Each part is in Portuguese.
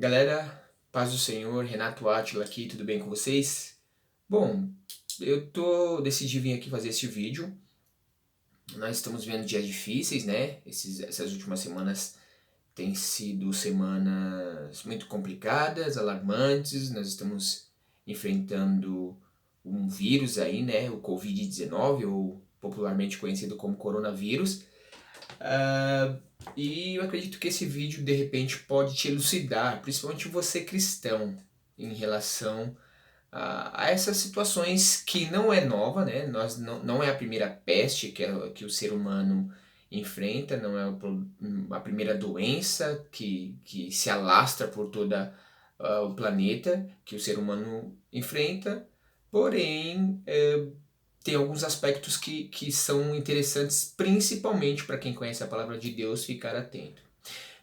Galera, paz do Senhor, Renato Átila aqui, tudo bem com vocês? Bom, decidi vir aqui fazer esse vídeo. Nós estamos vendo dias difíceis, né? Essas últimas semanas têm sido semanas muito complicadas, alarmantes. Nós estamos enfrentando um vírus aí, né? O Covid-19, ou popularmente conhecido como coronavírus. Ah, e eu acredito que esse vídeo de repente pode te elucidar, principalmente você cristão, em relação a essas situações que não é nova, né? Não é a primeira peste que o ser humano enfrenta, não é a primeira doença que se alastra por toda o planeta que o ser humano enfrenta, porém tem alguns aspectos que são interessantes, principalmente para quem conhece a palavra de Deus, ficar atento.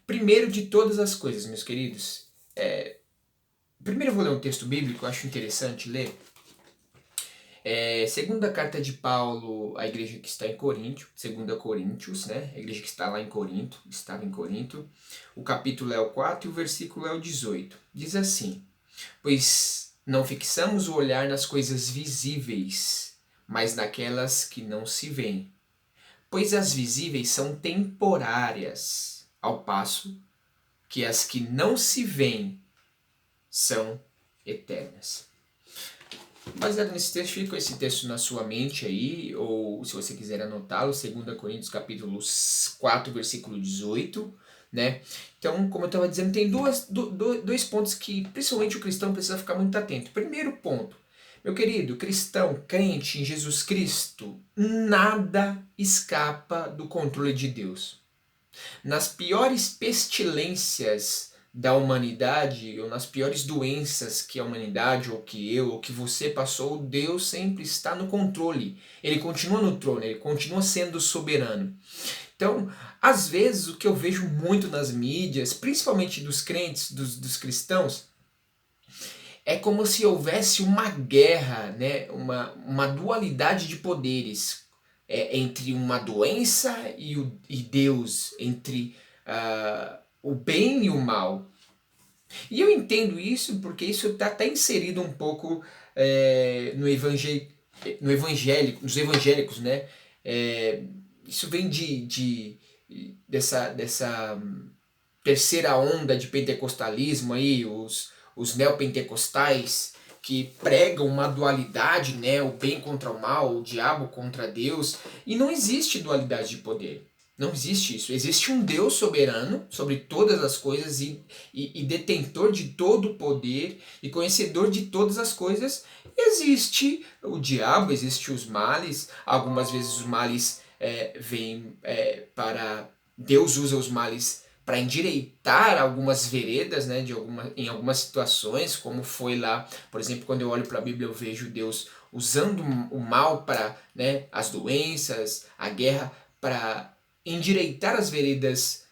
Primeiro de todas as coisas, meus queridos, primeiro eu vou ler um texto bíblico, eu acho interessante ler. Segunda carta de Paulo à igreja que está em Corinto, 2 Coríntios, né? A igreja que está lá em Corinto, estava em Corinto. O capítulo é o 4 e o versículo é o 18. Diz assim: Pois não fixamos o olhar nas coisas visíveis, mas naquelas que não se veem. Pois as visíveis são temporárias, ao passo que as que não se veem são eternas. Baseado nesse texto, fica esse texto na sua mente aí, ou se você quiser anotá-lo, 2 Coríntios capítulo 4, versículo 18, né? Então, como eu estava dizendo, tem dois pontos que principalmente o cristão precisa ficar muito atento. Primeiro ponto, meu querido cristão, crente em Jesus Cristo, nada escapa do controle de Deus. Nas piores pestilências da humanidade, ou nas piores doenças que a humanidade, ou que eu, ou que você passou, Deus sempre está no controle. Ele continua no trono, ele continua sendo soberano. Então, às vezes, o que eu vejo muito nas mídias, principalmente dos crentes, dos cristãos, é como se houvesse uma guerra, né? uma dualidade de poderes entre uma doença e Deus, entre o bem e o mal. E eu entendo isso porque isso está até inserido um pouco no evangélico, nos evangélicos, né? Isso vem dessa terceira onda de pentecostalismo aí, os neopentecostais que pregam uma dualidade, né, o bem contra o mal, o diabo contra Deus, e não existe dualidade de poder. Não existe isso. Existe um Deus soberano sobre todas as coisas e detentor de todo o poder e conhecedor de todas as coisas. Existe o diabo, existe os males. Algumas vezes os males vêm para... Deus usa os males para endireitar algumas veredas, né, em algumas situações, como foi lá, por exemplo, quando eu olho para a Bíblia eu vejo Deus usando o mal para, né, as doenças, a guerra, para endireitar as veredas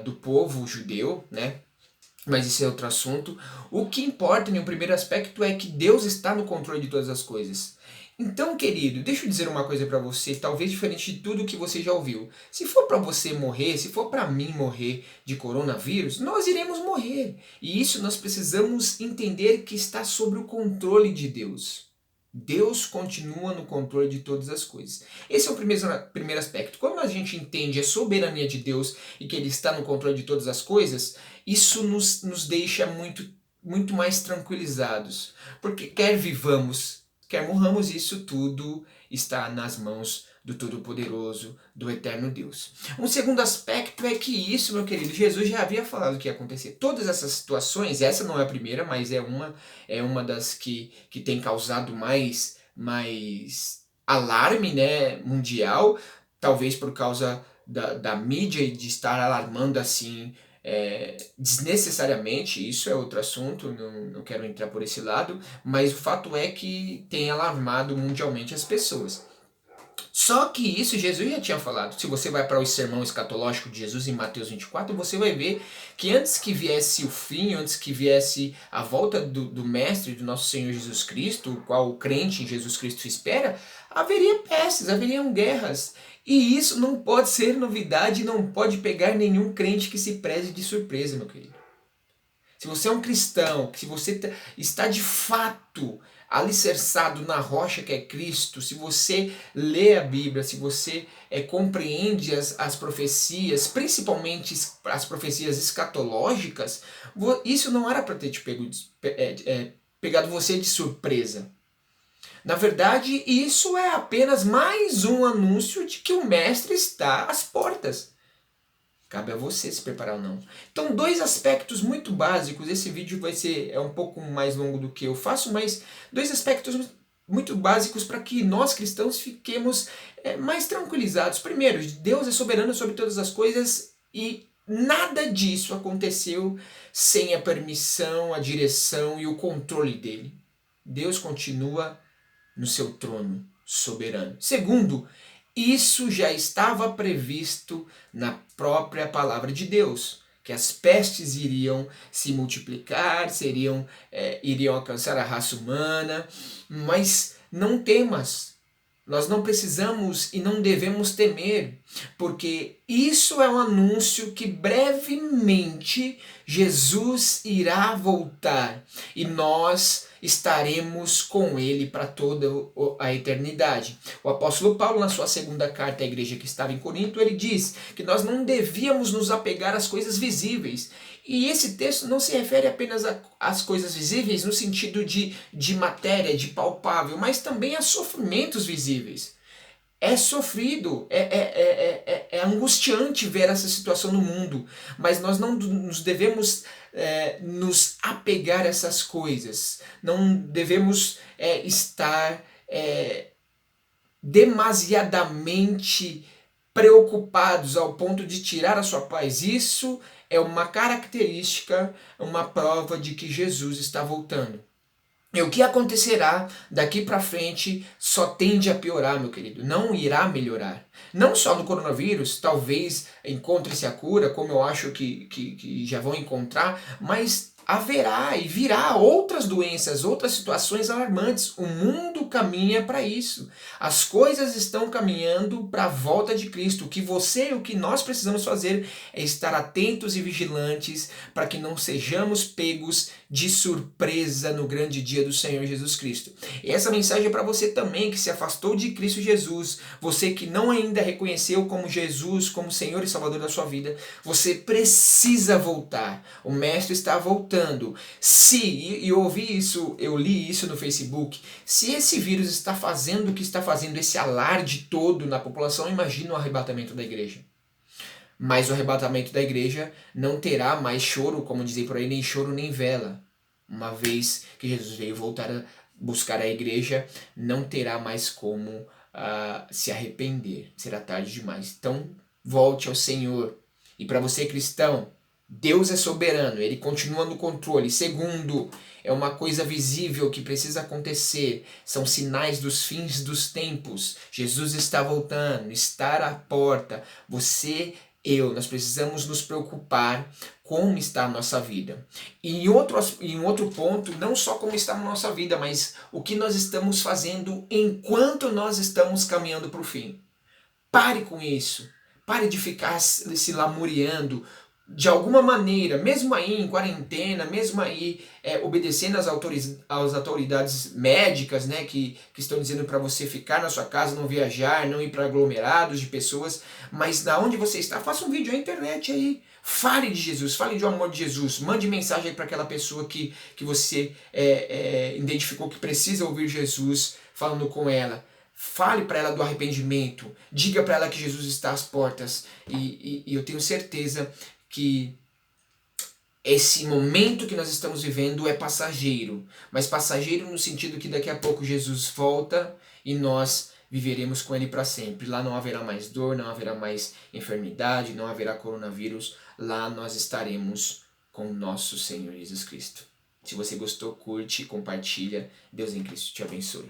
do povo judeu, né? Mas isso é outro assunto. O que importa em um primeiro aspecto é que Deus está no controle de todas as coisas. Então, querido, deixa eu dizer uma coisa para você, talvez diferente de tudo que você já ouviu. Se for para você morrer, se for para mim morrer de coronavírus, nós iremos morrer. E isso nós precisamos entender que está sob o controle de Deus. Deus continua no controle de todas as coisas. Esse é o primeiro aspecto. Quando a gente entende a soberania de Deus e que Ele está no controle de todas as coisas, isso nos deixa muito mais tranquilizados. Porque quer vivamos, quer morramos, isso tudo está nas mãos do Todo-Poderoso, do Eterno Deus. Um segundo aspecto é que isso, meu querido, Jesus já havia falado que ia acontecer. Todas essas situações, essa não é a primeira, mas é uma das que tem causado mais alarme, né, mundial, talvez por causa da mídia e de estar alarmando assim desnecessariamente. Isso é outro assunto, não quero entrar por esse lado, mas o fato é que tem alarmado mundialmente as pessoas. Só que isso Jesus já tinha falado. Se você vai para o sermão escatológico de Jesus em Mateus 24, você vai ver que antes que viesse o fim, antes que viesse a volta do Mestre, do nosso Senhor Jesus Cristo, o qual o crente em Jesus Cristo espera, haveria pestes, haveriam guerras. E isso não pode ser novidade, não pode pegar nenhum crente que se preze de surpresa, meu querido. se você é um cristão, se você está de fato alicerçado na rocha que é Cristo, se você lê a Bíblia, se você compreende as profecias, principalmente as profecias escatológicas, isso não era para ter te pegado você de surpresa. Na verdade, isso é apenas mais um anúncio de que o Mestre está às portas. Cabe a você se preparar ou não. Então, dois aspectos muito básicos. Esse vídeo vai ser um pouco mais longo do que eu faço, mas dois aspectos muito básicos para que nós cristãos fiquemos mais tranquilizados. Primeiro, Deus é soberano sobre todas as coisas e nada disso aconteceu sem a permissão, a direção e o controle dele. Deus continua no seu trono soberano. Segundo, isso já estava previsto na própria palavra de Deus, que as pestes iriam se multiplicar, iriam alcançar a raça humana, mas não temas. Nós não precisamos e não devemos temer, porque isso é um anúncio que brevemente Jesus irá voltar e nós estaremos com ele para toda a eternidade. O apóstolo Paulo, na sua segunda carta à igreja que estava em Corinto, ele diz que nós não devíamos nos apegar às coisas visíveis. E esse texto não se refere apenas às coisas visíveis no sentido de matéria, de palpável, mas também a sofrimentos visíveis. É sofrido, é angustiante ver essa situação no mundo, mas nós não nos devemos nos apegar a essas coisas, não devemos estar demasiadamente preocupados ao ponto de tirar a sua paz. Isso é uma característica, uma prova de que Jesus está voltando. E o que acontecerá daqui para frente só tende a piorar, meu querido. Não irá melhorar. Não só no coronavírus, talvez encontre-se a cura, como eu acho que já vão encontrar, mas haverá e virá outras doenças, outras situações alarmantes. O mundo caminha para isso. As coisas estão caminhando para a volta de Cristo. O que você e o que nós precisamos fazer é estar atentos e vigilantes para que não sejamos pegos de surpresa no grande dia do Senhor Jesus Cristo. E essa mensagem é para você também que se afastou de Cristo Jesus, você que não ainda reconheceu como Jesus, como Senhor e Salvador da sua vida, você precisa voltar. O Mestre está voltando. Se, eu ouvi isso, eu li isso no Facebook, se esse vírus está fazendo o que está fazendo, esse alarde todo na população, imagina o arrebatamento da igreja. Mas o arrebatamento da igreja não terá mais choro, como dizem por aí, nem choro nem vela. Uma vez que Jesus veio voltar a buscar a igreja, não terá mais como se arrepender. Será tarde demais. Então, volte ao Senhor. E para você, cristão, Deus é soberano, Ele continua no controle. Segundo, é uma coisa visível que precisa acontecer. São sinais dos fins dos tempos. Jesus está voltando, está à porta. Você, nós precisamos nos preocupar como está a nossa vida. E em outro ponto, não só como está a nossa vida, mas o que nós estamos fazendo enquanto nós estamos caminhando para o fim. Pare com isso. Pare de ficar se lamuriando. De alguma maneira, mesmo aí em quarentena, mesmo aí obedecendo às autoridades médicas, né, que estão dizendo para você ficar na sua casa, não viajar, não ir para aglomerados de pessoas, mas da onde você está, faça um vídeo na internet aí, fale de Jesus, fale do amor de Jesus, mande mensagem para aquela pessoa que você identificou que precisa ouvir Jesus, falando com ela. Fale para ela do arrependimento, diga para ela que Jesus está às portas e eu tenho certeza que esse momento que nós estamos vivendo é passageiro, mas passageiro no sentido que daqui a pouco Jesus volta e nós viveremos com Ele para sempre. Lá não haverá mais dor, não haverá mais enfermidade, não haverá coronavírus. Lá nós estaremos com o nosso Senhor Jesus Cristo. Se você gostou, curte, compartilha. Deus em Cristo te abençoe.